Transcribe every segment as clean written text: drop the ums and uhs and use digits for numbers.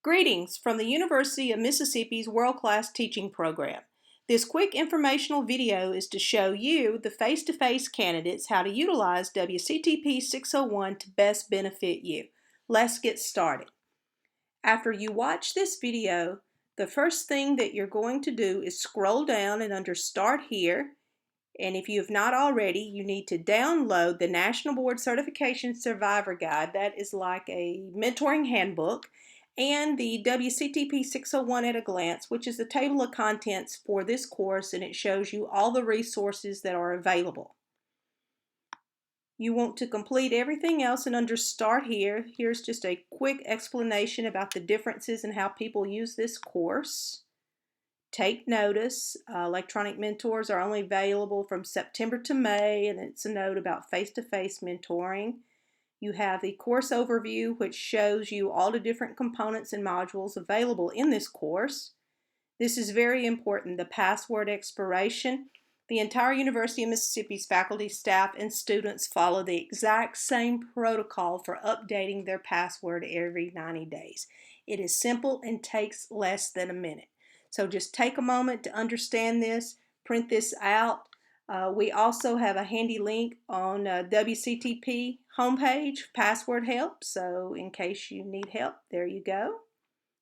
Greetings from the University of Mississippi's world-class teaching program. This quick informational video is to show you, the face-to-face candidates, how to utilize WCTP 601 to best benefit you. Let's get started. After you watch this video, the first thing that you're going to do is scroll down and under Start Here. And if you have not already, you need to download the National Board Certification Survivor Guide. That is like a mentoring handbook. And the WCTP 601 at a Glance, which is the table of contents for this course, and it shows you all the resources that are available. You want to complete everything else, and under Start Here, here's just a quick explanation about the differences in how people use this course. Take notice, electronic mentors are only available from September to May, and it's a note about face-to-face mentoring. You have the course overview, which shows you all the different components and modules available in this course. This is very important, the password expiration. The entire University of Mississippi's faculty, staff, and students follow the exact same protocol for updating their password every 90 days. It is simple and takes less than a minute. So just take a moment to understand this, print this out. We also have a handy link on WCTP homepage, password help, so in case you need help, there you go.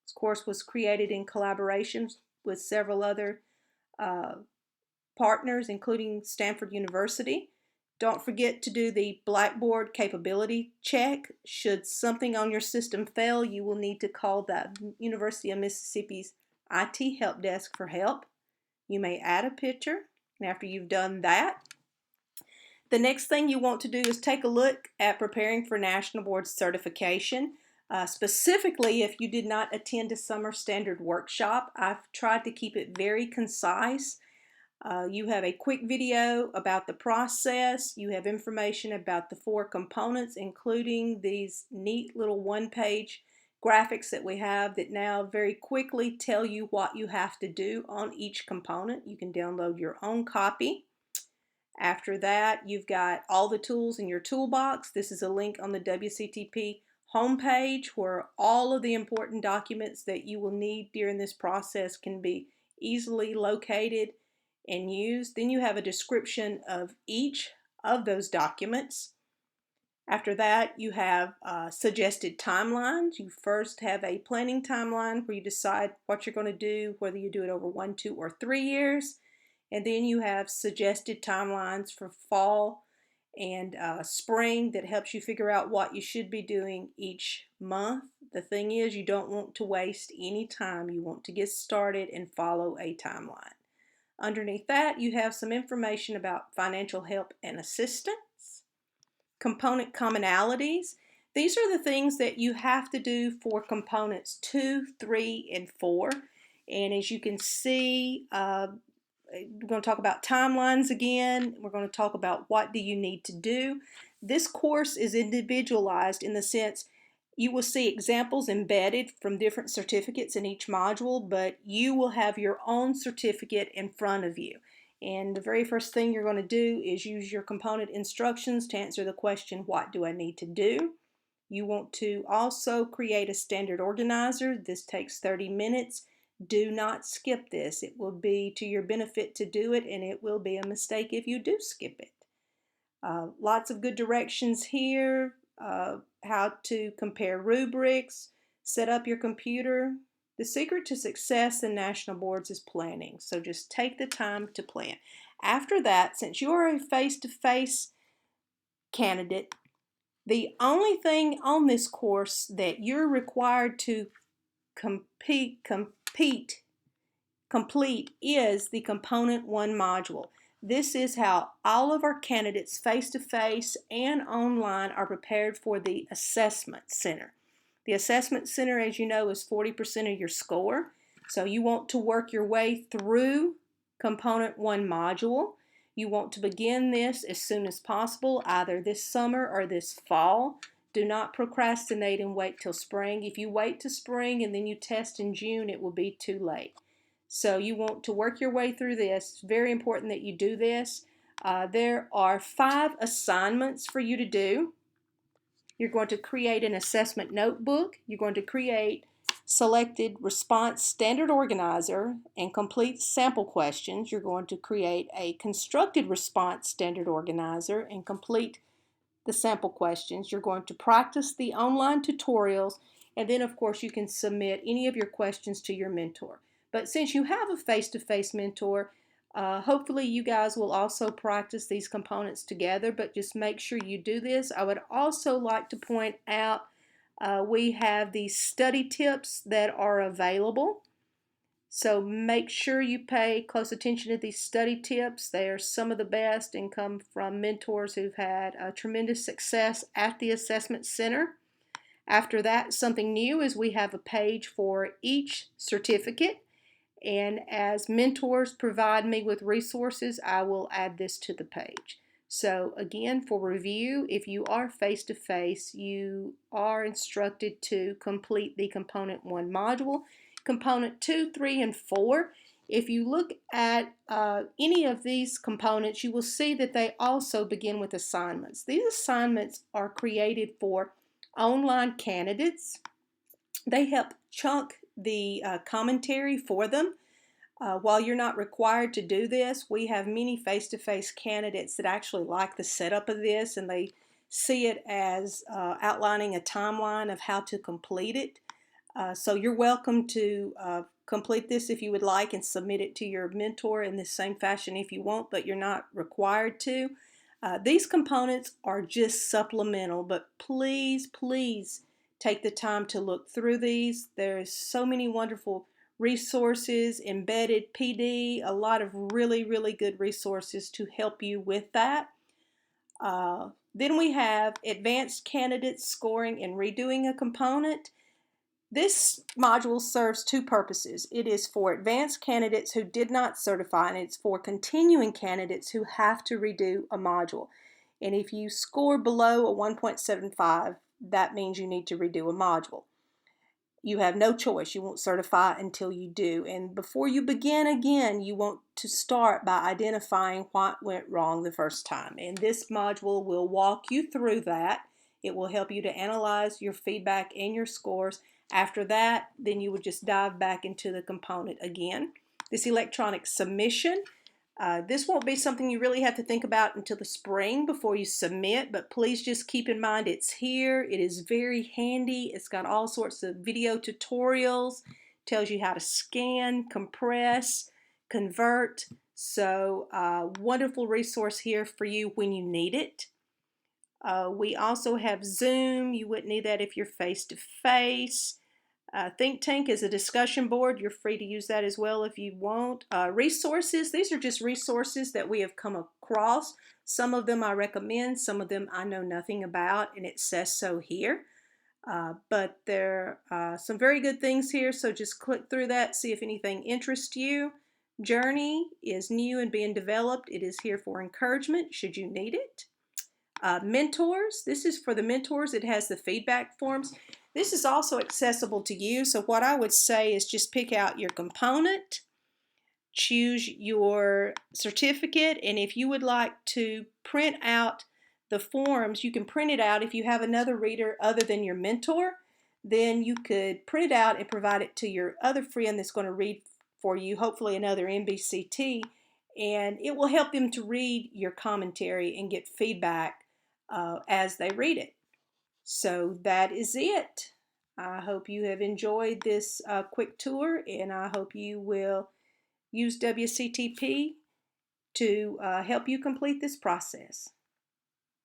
This course was created in collaboration with several other partners, including Stanford University. Don't forget to do the Blackboard capability check. Should something on your system fail, you will need to call the University of Mississippi's IT help desk for help. You may add a picture, and after you've done that, the next thing you want to do is take a look at preparing for National Board certification. Specifically, if you did not attend a summer standard workshop, I've tried to keep it very concise. You have a quick video about the process. You have information about the 4 components, including these neat little one-page graphics that we have that now very quickly tell you what you have to do on each component. You can download your own copy. After that, you've got all the tools in your toolbox. This is a link on the WCTP homepage where all of the important documents that you will need during this process can be easily located and used. Then you have a description of each of those documents. After that, you have suggested timelines. You first have a planning timeline where you decide what you're going to do, whether you do it over 1, 2, or 3 years. And then you have suggested timelines for fall and spring that helps you figure out what you should be doing each month. The thing is, you don't want to waste any time. You want to get started and follow a timeline. Underneath that, you have some information about financial help and assistance. Component commonalities. These are the things that you have to do for components 2, 3, and 4. And as you can see, we're going to talk about timelines again. We're going to talk about what do you need to do. This course is individualized in the sense you will see examples embedded from different certificates in each module, but you will have your own certificate in front of you. And the very first thing you're going to do is use your component instructions to answer the question, what do I need to do? You want to also create a standard organizer. This takes 30 minutes. Do not skip this. It will be to your benefit to do it, and it will be a mistake if you do skip it. Lots of good directions here. How to compare rubrics, set up your computer. The secret to success in national boards is planning, so just take the time to plan. After that, since you are a face-to-face candidate, the only thing on this course that you're required to complete is the Component 1 module. This is how all of our candidates face-to-face and online are prepared for the Assessment Center. The Assessment Center, as you know, is 40% of your score. So you want to work your way through Component 1 module. You want to begin this as soon as possible, either this summer or this fall. Do not procrastinate and wait till spring. If you wait till spring and then you test in June, it will be too late. So you want to work your way through this. It's very important that you do this. There are 5 assignments for you to do. You're going to create an assessment notebook. You're going to create selected response standard organizer and complete sample questions, you're going to create a constructed response standard organizer and complete the sample questions. You're going to practice the online tutorials, and then of course you can submit any of your questions to your mentor. But since you have a face-to-face mentor, hopefully you guys will also practice these components together, but just make sure you do this. I would also like to point out we have these study tips that are available. So make sure you pay close attention to these study tips. They are some of the best and come from mentors who've had tremendous success at the assessment center. After that, something new is we have a page for each certificate. And as mentors provide me with resources, I will add this to the page. So again, for review, if you are face-to-face, you are instructed to complete the Component 1 module. Component 2, 3, and 4, if you look at any of these components, you will see that they also begin with assignments. These assignments are created for online candidates. They help chunk the commentary for them. While you're not required to do this, we have many face-to-face candidates that actually like the setup of this, and they see it as outlining a timeline of how to complete it. So you're welcome to complete this if you would like and submit it to your mentor in the same fashion if you want, but you're not required to. These components are just supplemental, but please, please take the time to look through these. There's so many wonderful resources, embedded PD, a lot of really, really good resources to help you with that. Then we have advanced candidates scoring and redoing a component. This module serves two purposes. It is for advanced candidates who did not certify, and it's for continuing candidates who have to redo a module. And if you score below a 1.75, that means you need to redo a module. You have no choice. You won't certify until you do. And before you begin again, you want to start by identifying what went wrong the first time. And this module will walk you through that. It will help you to analyze your feedback and your scores. After that, then you would just dive back into the component again. This electronic submission, this won't be something you really have to think about until the spring before you submit, but please just keep in mind it's here. It is very handy. It's got all sorts of video tutorials, tells you how to scan, compress, convert. So wonderful resource here for you when you need it. We also have Zoom. You wouldn't need that if you're face-to-face. Think Tank is a discussion board. You're free to use that as well if you want. Resources, these are just resources that we have come across. Some of them I recommend, some of them I know nothing about, and it says so here. But there are some very good things here, so just click through that, see if anything interests you. Journey is new and being developed. It is here for encouragement should you need it. Mentors, this is for the mentors. It has the feedback forms. This is also accessible to you, so what I would say is just pick out your component, choose your certificate, and if you would like to print out the forms, you can print it out. If you have another reader other than your mentor, then you could print it out and provide it to your other friend that's going to read for you, hopefully another NBCT, and it will help them to read your commentary and get feedback as they read it. So that is it. I hope you have enjoyed this quick tour, and I hope you will use WCTP to help you complete this process.